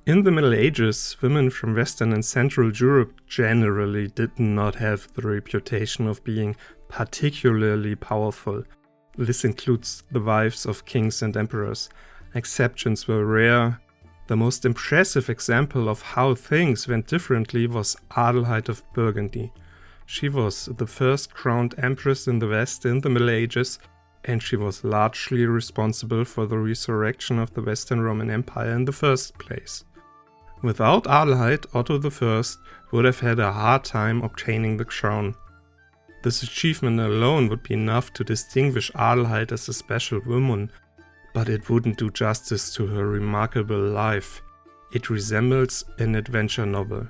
In the Middle Ages, women from Western and Central Europe generally did not have the reputation of being particularly powerful. This includes the wives of kings and emperors. Exceptions were rare. The most impressive example of how things went differently was Adelheid of Burgundy. She was the first crowned empress in the West in the Middle Ages, and she was largely responsible for the resurrection of the Western Roman Empire in the first place. Without Adelheid, Otto I would have had a hard time obtaining the crown. This achievement alone would be enough to distinguish Adelheid as a special woman, but it wouldn't do justice to her remarkable life. It resembles an adventure novel.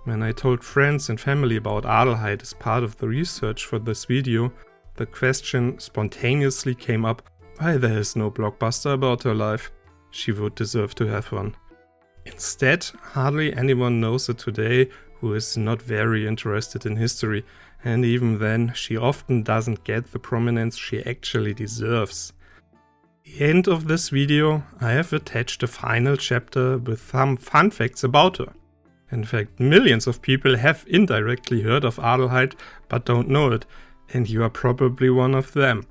When I told friends and family about Adelheid as part of the research for this video, the question spontaneously came up why there is no blockbuster about her life. She would deserve to have one. Instead, hardly anyone knows her today who is not very interested in history, and even then, she often doesn't get the prominence she actually deserves. At the end of this video, I have attached a final chapter with some fun facts about her. In fact, millions of people have indirectly heard of Adelheid but don't know it, and you are probably one of them.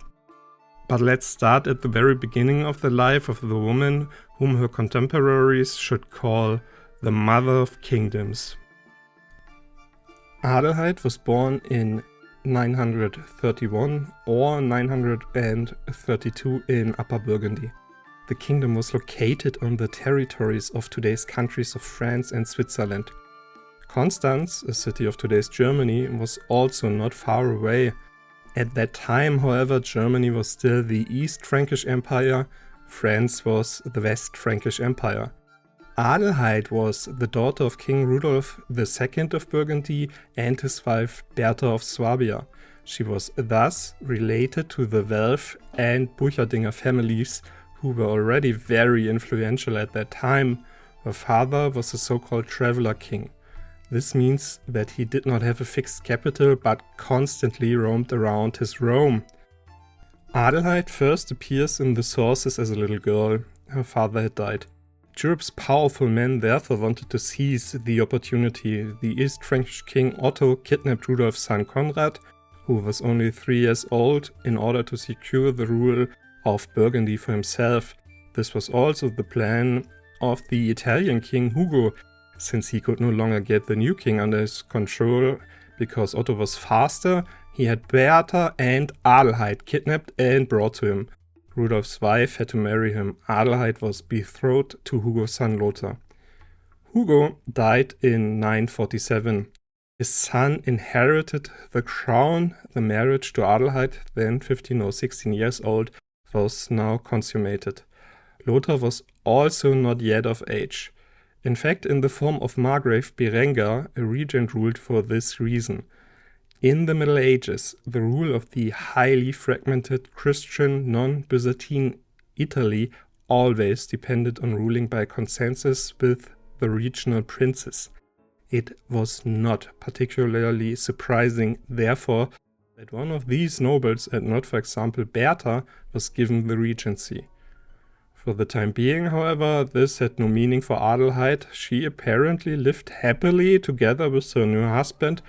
But let's start at the very beginning of the life of the woman whom her contemporaries should call the Mother of Kingdoms. Adelheid was born in 931 or 932 in Upper Burgundy. The kingdom was located on the territories of today's countries of France and Switzerland. Constance, a city of today's Germany, was also not far away. At that time, however, Germany was still the East Frankish Empire, France was the West Frankish Empire. Adelheid was the daughter of King Rudolf II of Burgundy and his wife Bertha of Swabia. She was thus related to the Welf and Burchardinger families, who were already very influential at that time. Her father was a so-called traveler king. This means that he did not have a fixed capital but constantly roamed around his realm. Adelheid first appears in the sources as a little girl. Her father had died. Europe's powerful men therefore wanted to seize the opportunity. The East Frankish king Otto kidnapped Rudolf's son Conrad, who was only 3 years old, in order to secure the rule of Burgundy for himself. This was also the plan of the Italian king Hugo, since he could no longer get the new king under his control because Otto was faster. He had Bertha and Adelheid kidnapped and brought to him. Rudolf's wife had to marry him. Adelheid was betrothed to Hugo's son Lothar. Hugo died in 947. His son inherited the crown. The marriage to Adelheid, then 15 or 16 years old, was now consummated. Lothar was also not yet of age. In fact, in the form of Margrave Berengar, a regent ruled for this reason. In the Middle Ages, the rule of the highly fragmented Christian non-Byzantine Italy always depended on ruling by consensus with the regional princes. It was not particularly surprising, therefore, that one of these nobles, and not for example Bertha, was given the regency. For the time being, however, this had no meaning for Adelheid. She apparently lived happily together with her new husband,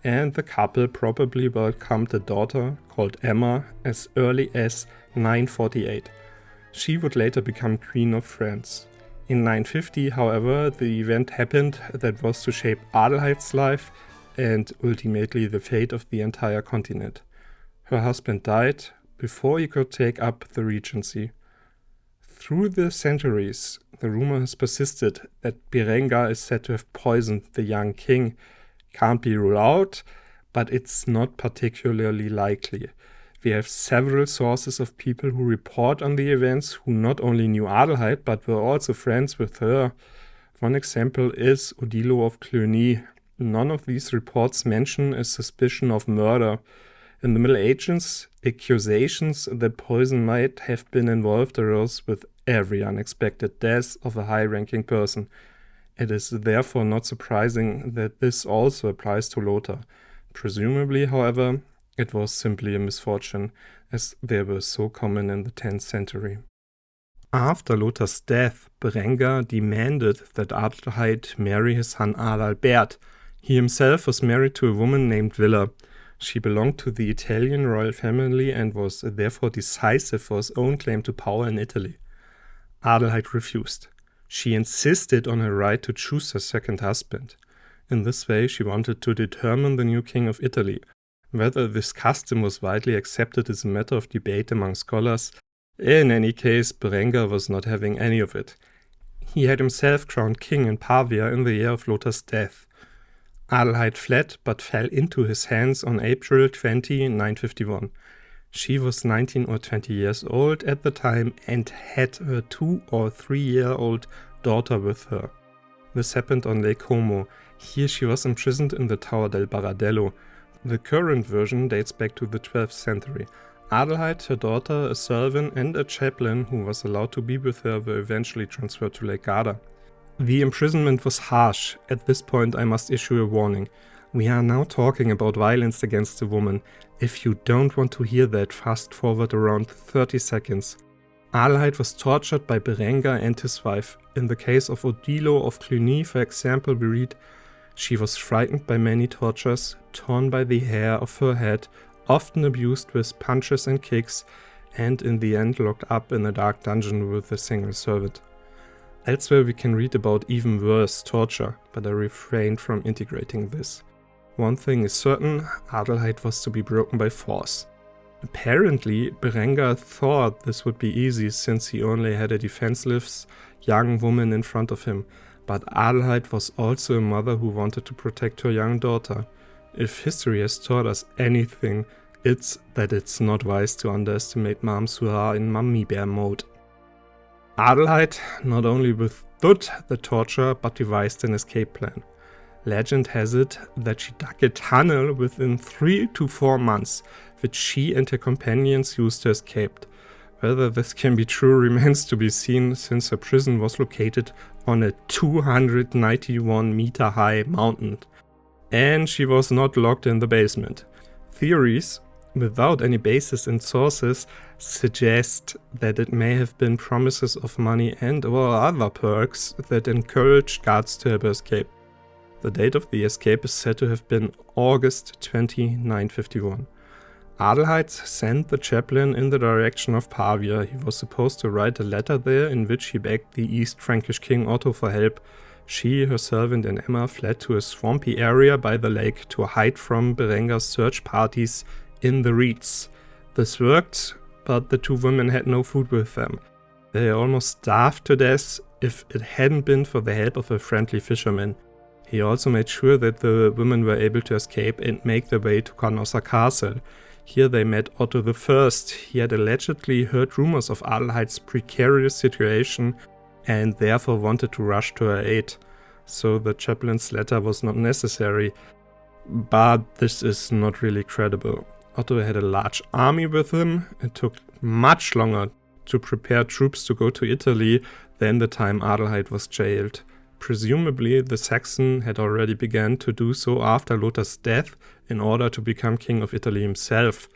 and the couple probably welcomed a daughter called Emma as early as 948. She would later become Queen of France. In 950, however, the event happened that was to shape Adelheid's life and ultimately the fate of the entire continent. Her husband died before he could take up the regency. Through the centuries, the rumor has persisted that Berengar is said to have poisoned the young king. Can't be ruled out, but it's not particularly likely. We have several sources of people who report on the events who not only knew Adelheid but were also friends with her. One example is Odilo of Cluny. None of these reports mention a suspicion of murder. In the Middle Ages, accusations that poison might have been involved arose with every unexpected death of a high-ranking person. It is therefore not surprising that this also applies to Lothar. Presumably, however, it was simply a misfortune, as they were so common in the 10th century. After Lothar's death, Berengar demanded that Adelheid marry his son Adalbert. He himself was married to a woman named Villa. She belonged to the Italian royal family and was therefore decisive for his own claim to power in Italy. Adelheid refused. She insisted on her right to choose her second husband. In this way, she wanted to determine the new king of Italy. Whether this custom was widely accepted is a matter of debate among scholars. In any case, Berengar was not having any of it. He had himself crowned king in Pavia in the year of Lothar's death. Adelheid fled, but fell into his hands on April 20, 951. She was 19 or 20 years old at the time and had her 2 or 3-year-old daughter with her. This happened on Lake Como. Here she was imprisoned in the Tower del Baradello. The current version dates back to the 12th century. Adelheid, her daughter, a servant and a chaplain who was allowed to be with her were eventually transferred to Lake Garda. The imprisonment was harsh. At this point I must issue a warning. We are now talking about violence against a woman. If you don't want to hear that, fast forward around 30 seconds. Adelheid was tortured by Berengar and his wife. In the case of Odilo of Cluny, for example, we read, "She was frightened by many tortures, torn by the hair of her head, often abused with punches and kicks, and in the end locked up in a dark dungeon with a single servant." Elsewhere we can read about even worse torture, but I refrained from integrating this. One thing is certain, Adelheid was to be broken by force. Apparently, Berengar thought this would be easy since he only had a defenseless young woman in front of him, but Adelheid was also a mother who wanted to protect her young daughter. If history has taught us anything, it's that it's not wise to underestimate moms who are in mummy bear mode. Adelheid not only withstood the torture but devised an escape plan. Legend has it that she dug a tunnel within 3 to 4 months, which she and her companions used to escape. Whether this can be true remains to be seen, since her prison was located on a 291-meter high mountain. And she was not locked in the basement. Theories, without any basis in sources, suggest that it may have been promises of money and or other perks that encouraged guards to have her escape. The date of the escape is said to have been August 20, 951. Adelheid sent the chaplain in the direction of Pavia. He was supposed to write a letter there in which he begged the East Frankish king Otto for help. She, her servant and Emma fled to a swampy area by the lake to hide from Berengar's search parties in the reeds. This worked, but the two women had no food with them. They almost starved to death if it hadn't been for the help of a friendly fisherman. He also made sure that the women were able to escape and make their way to Canossa Castle. Here they met Otto I. He had allegedly heard rumors of Adelheid's precarious situation and therefore wanted to rush to her aid. So the chaplain's letter was not necessary. But this is not really credible. Otto had a large army with him. It took much longer to prepare troops to go to Italy than the time Adelheid was jailed. Presumably, the Saxon had already begun to do so after Lothar's death in order to become king of Italy himself.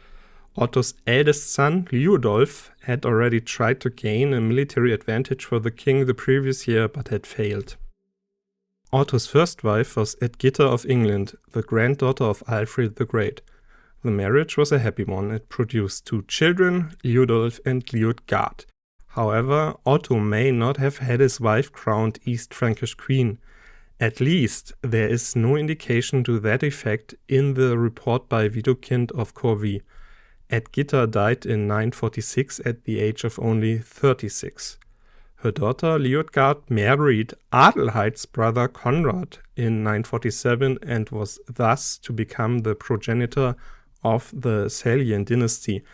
Otto's eldest son, Liudolf, had already tried to gain a military advantage for the king the previous year but had failed. Otto's first wife was Edgita of England, the granddaughter of Alfred the Great. The marriage was a happy one. It produced 2 children, Liudolf and Liutgard. However, Otto may not have had his wife crowned East Frankish queen. At least, there is no indication to that effect in the report by Widukind of Corvey. Edgita died in 946 at the age of only 36. Her daughter Liutgard married Adelheid's brother Conrad in 947 and was thus to become the progenitor of the Salian dynasty,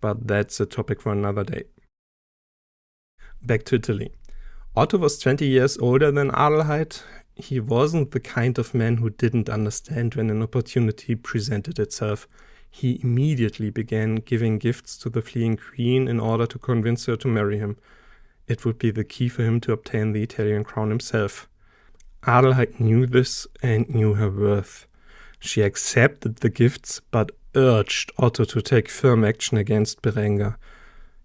but that's a topic for another day. Back to Italy. Otto was 20 years older than Adelheid. He wasn't the kind of man who didn't understand when an opportunity presented itself. He immediately began giving gifts to the fleeing queen in order to convince her to marry him. It would be the key for him to obtain the Italian crown himself. Adelheid knew this and knew her worth. She accepted the gifts but urged Otto to take firm action against Berengar.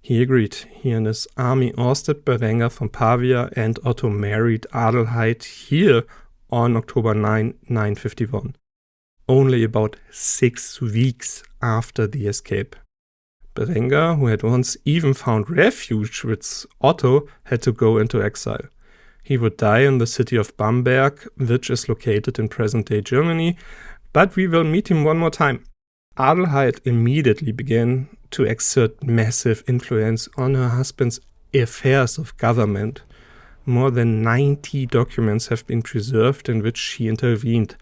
He agreed. He and his army ousted Berengar from Pavia, and Otto married Adelheid here on October 9, 951, only about 6 weeks after the escape. Berengar, who had once even found refuge with Otto, had to go into exile. He would die in the city of Bamberg, which is located in present-day Germany, but we will meet him one more time. Adelheid immediately began to exert massive influence on her husband's affairs of government. More than 90 documents have been preserved in which she intervened.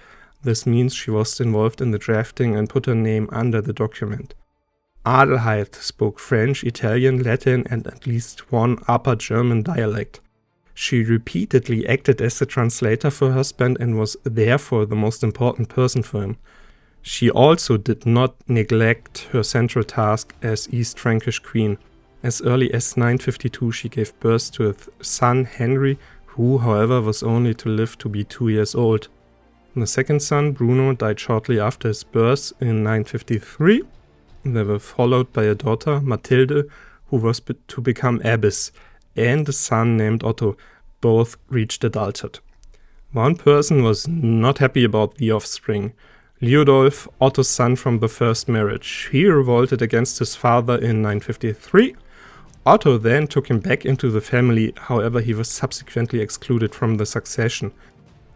This means she was involved in the drafting and put her name under the document. Adelheid spoke French, Italian, Latin, and at least one Upper German dialect. She repeatedly acted as a translator for her husband and was therefore the most important person for him. She also did not neglect her central task as East Frankish queen. As early as 952 she gave birth to a son, Henry, who, however, was only to live to be 2 years old. The second son, Bruno, died shortly after his birth in 953. They were followed by a daughter, Mathilde, who was to become abbess, and a son named Otto. Both reached adulthood. One person was not happy about the offspring. Liudolf, Otto's son from the first marriage. He revolted against his father in 953. Otto then took him back into the family, however he was subsequently excluded from the succession.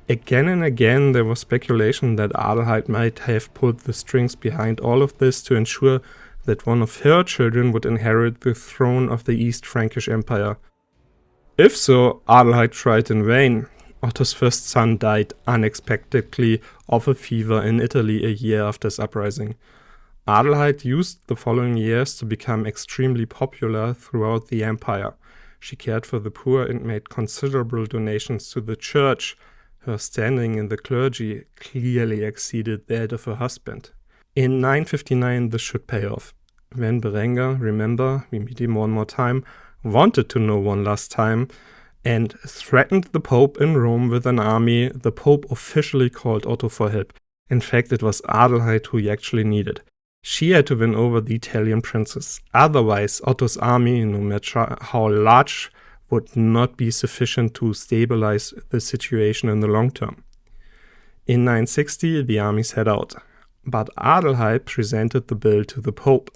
Again and again there was speculation that Adelheid might have pulled the strings behind all of this to ensure that one of her children would inherit the throne of the East Frankish Empire. If so, Adelheid tried in vain. Otto's first son died unexpectedly of a fever in Italy a year after his uprising. Adelheid used the following years to become extremely popular throughout the empire. She cared for the poor and made considerable donations to the church. Her standing in the clergy clearly exceeded that of her husband. In 959 this should pay off. When Berengar, remember, we meet him one more time, wanted to know one last time, and threatened the Pope in Rome with an army, the Pope officially called Otto for help. In fact, it was Adelheid who he actually needed. She had to win over the Italian princes. Otherwise, Otto's army, no matter how large, would not be sufficient to stabilize the situation in the long term. In 960, the army set out, but Adelheid presented the bill to the Pope.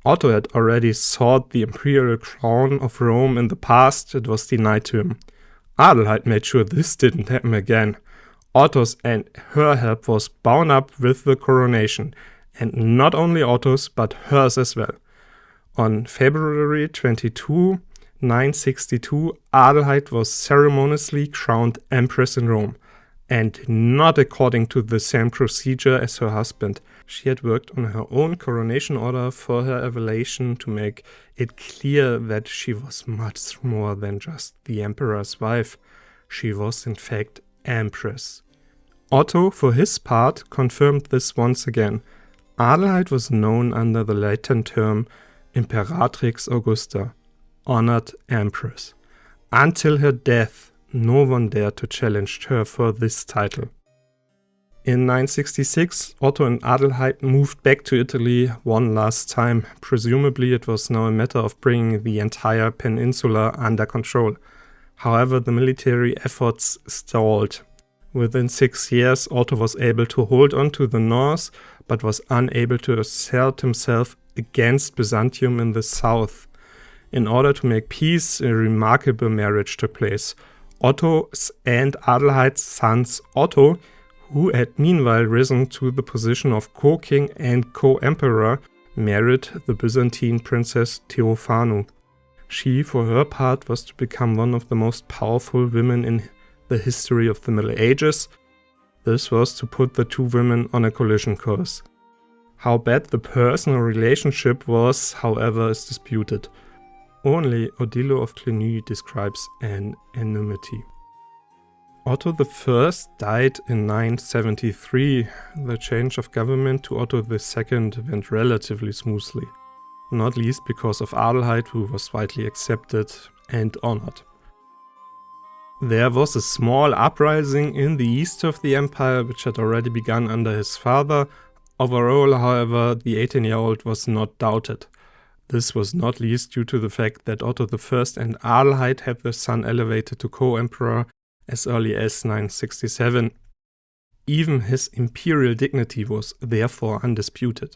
Otto had already sought the imperial crown of Rome in the past. It was denied to him. Adelheid made sure this didn't happen again. Otto's and her help was bound up with the coronation, and not only Otto's, but hers as well. On February 22, 962, Adelheid was ceremoniously crowned Empress in Rome, and not according to the same procedure as her husband. She had worked on her own coronation order for her evaluation to make it clear that she was much more than just the emperor's wife. She was in fact Empress. Otto, for his part, confirmed this once again. Adelheid was known under the Latin term Imperatrix Augusta, honored Empress. Until her death, no one dared to challenge her for this title. In 966, Otto and Adelheid moved back to Italy one last time. Presumably it was now a matter of bringing the entire peninsula under control. However, the military efforts stalled. Within 6 years, Otto was able to hold on to the north, but was unable to assert himself against Byzantium in the south. In order to make peace, a remarkable marriage took place. Otto's and Adelheid's sons Otto, who had meanwhile risen to the position of co-king and co-emperor, married the Byzantine princess Theophanu. She, for her part, was to become one of the most powerful women in the history of the Middle Ages. This was to put the two women on a collision course. How bad the personal relationship was, however, is disputed. Only Odilo of Cluny describes an enmity. Otto I died in 973. The change of government to Otto II went relatively smoothly, not least because of Adelheid, who was widely accepted and honored. There was a small uprising in the east of the empire, which had already begun under his father. Overall, however, the 18-year-old was not doubted. This was not least due to the fact that Otto I and Adelheid had their son elevated to co-emperor as early as 967. Even his imperial dignity was therefore undisputed.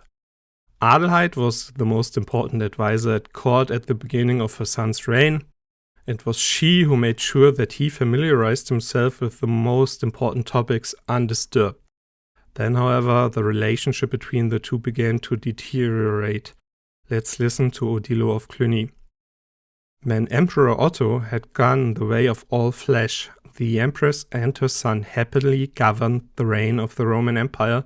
Adelheid was the most important advisor at court at the beginning of her son's reign. It was she who made sure that he familiarized himself with the most important topics undisturbed. Then, however, the relationship between the two began to deteriorate. Let's listen to Odilo of Cluny. When Emperor Otto had gone the way of all flesh, the Empress and her son happily governed the reign of the Roman Empire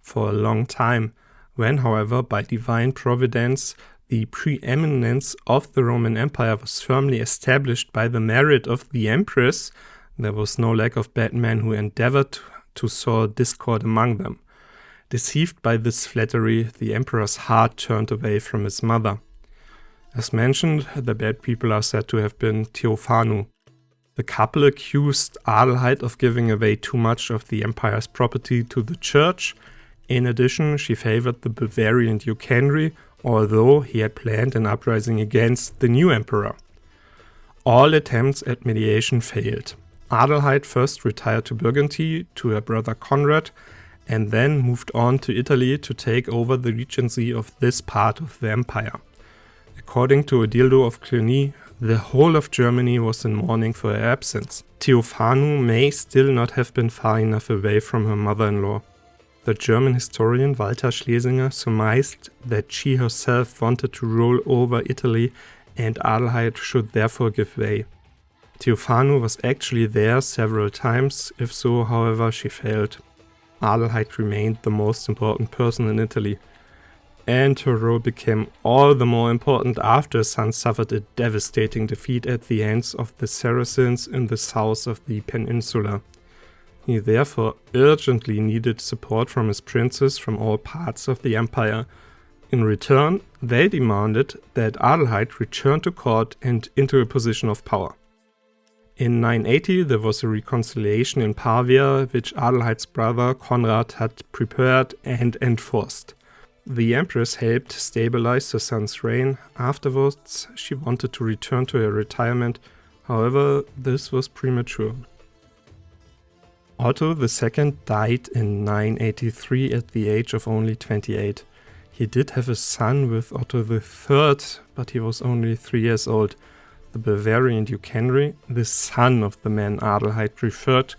for a long time. When, however, by divine providence, the preeminence of the Roman Empire was firmly established by the merit of the Empress, there was no lack of bad men who endeavored to sow discord among them. Deceived by this flattery, the emperor's heart turned away from his mother. As mentioned, the bad people are said to have been Theophanu. The couple accused Adelheid of giving away too much of the empire's property to the church. In addition, she favored the Bavarian Duke Henry, although he had planned an uprising against the new emperor. All attempts at mediation failed. Adelheid first retired to Burgundy to her brother Conrad, and then moved on to Italy to take over the regency of this part of the empire. According to Odilo of Cluny, the whole of Germany was in mourning for her absence. Theophanu may still not have been far enough away from her mother-in-law. The German historian Walter Schlesinger surmised that she herself wanted to rule over Italy and Adelheid should therefore give way. Theophanu was actually there several times, if so, however, she failed. Adelheid remained the most important person in Italy, and her role became all the more important after her son suffered a devastating defeat at the hands of the Saracens in the south of the peninsula. He therefore urgently needed support from his princes from all parts of the empire. In return, they demanded that Adelheid return to court and into a position of power. In 980 there was a reconciliation in Pavia, which Adelheid's brother Conrad had prepared and enforced. The Empress helped stabilize her son's reign. Afterwards, she wanted to return to her retirement, however, this was premature. Otto II died in 983 at the age of only 28. He did have a son with Otto III, but he was only 3 years old. The Bavarian Duke Henry, the son of the man Adelheid preferred,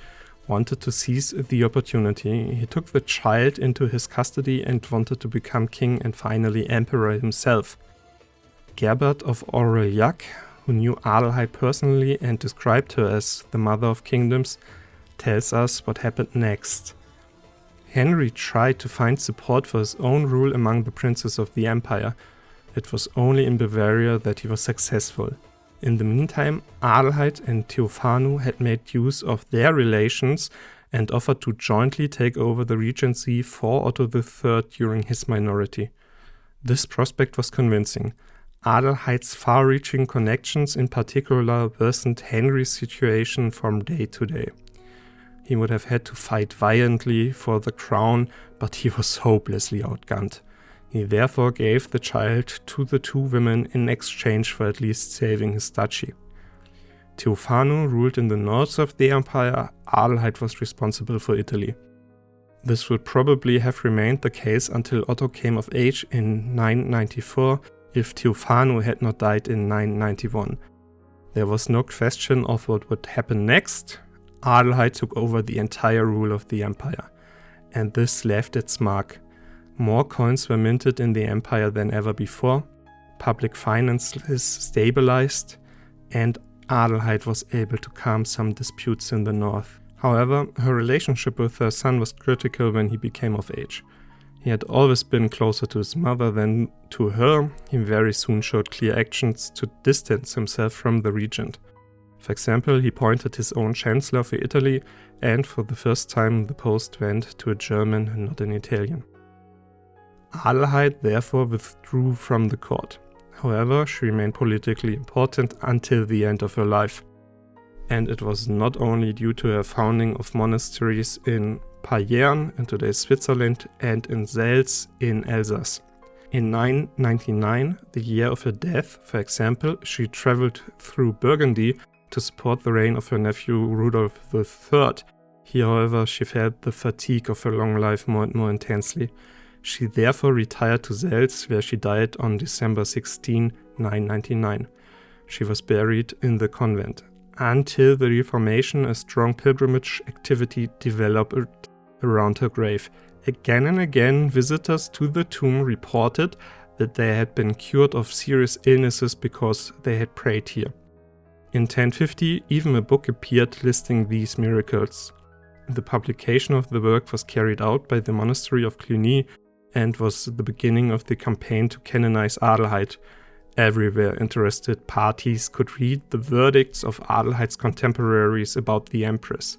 wanted to seize the opportunity. He took the child into his custody and wanted to become king and finally emperor himself. Gerbert of Aurillac, who knew Adelheid personally and described her as the mother of kingdoms, tells us what happened next. Henry tried to find support for his own rule among the princes of the empire. It was only in Bavaria that he was successful. In the meantime, Adelheid and Theophanu had made use of their relations and offered to jointly take over the regency for Otto III during his minority. This prospect was convincing. Adelheid's far-reaching connections in particular worsened Henry's situation from day to day. He would have had to fight violently for the crown, but he was hopelessly outgunned. He therefore gave the child to the two women in exchange for at least saving his duchy. Theophanu ruled in the north of the empire. Adelheid was responsible for Italy. This would probably have remained the case until Otto came of age in 994 if Theophanu had not died in 991. There was no question of what would happen next. Adelheid took over the entire rule of the empire, and this left its mark. More coins were minted in the empire than ever before, public finances stabilized, and Adelheid was able to calm some disputes in the north. However, her relationship with her son was critical when he became of age. He had always been closer to his mother than to her. He very soon showed clear actions to distance himself from the regent. For example, he appointed his own chancellor for Italy, and for the first time the post went to a German and not an Italian. Adelheid therefore withdrew from the court. However, she remained politically important until the end of her life. And it was not only due to her founding of monasteries in Payerne in today's Switzerland and in Sels in Alsace. In 999, the year of her death, for example, she traveled through Burgundy to support the reign of her nephew Rudolf III. Here, however, she felt the fatigue of her long life more and more intensely. She therefore retired to Zels, where she died on December 16, 999. She was buried in the convent. Until the Reformation, a strong pilgrimage activity developed around her grave. Again and again, visitors to the tomb reported that they had been cured of serious illnesses because they had prayed here. In 1050, even a book appeared listing these miracles. The publication of the work was carried out by the monastery of Cluny and was the beginning of the campaign to canonize Adelheid. Everywhere interested parties could read the verdicts of Adelheid's contemporaries about the Empress.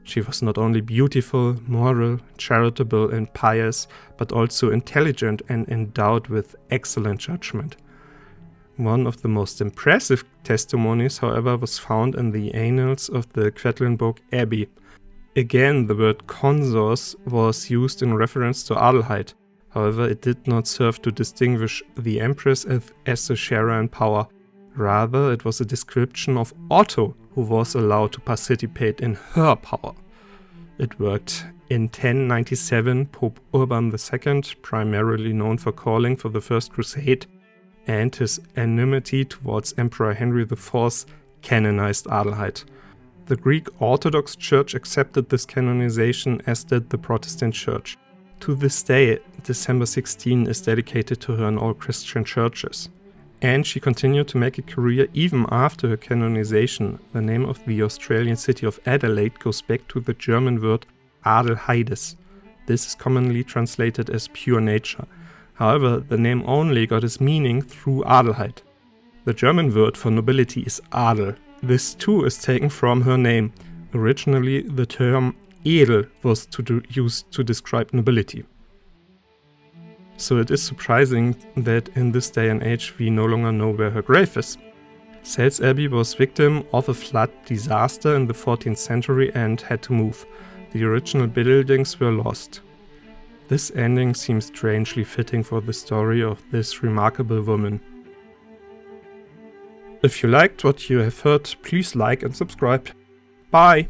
She was not only beautiful, moral, charitable and pious, but also intelligent and endowed with excellent judgment. One of the most impressive testimonies, however, was found in the annals of the Quedlinburg Abbey. Again, the word consors was used in reference to Adelheid. However, it did not serve to distinguish the Empress as a sharer in power. Rather, it was a description of Otto, who was allowed to participate in her power. It worked. In 1097, Pope Urban II, primarily known for calling for the First Crusade, and his enmity towards Emperor Henry IV, canonized Adelheid. The Greek Orthodox Church accepted this canonization, as did the Protestant Church. To this day, December 16 is dedicated to her in all Christian churches. And she continued to make a career even after her canonization. The name of the Australian city of Adelaide goes back to the German word Adelheides. This is commonly translated as pure nature. However, the name only got its meaning through Adelheid. The German word for nobility is Adel. This too is taken from her name. Originally, the term edel was used to describe nobility. So it is surprising that in this day and age we no longer know where her grave is. Zels Abbey was victim of a flood disaster in the 14th century and had to move. The original buildings were lost. This ending seems strangely fitting for the story of this remarkable woman. If you liked what you have heard, please like and subscribe. Bye!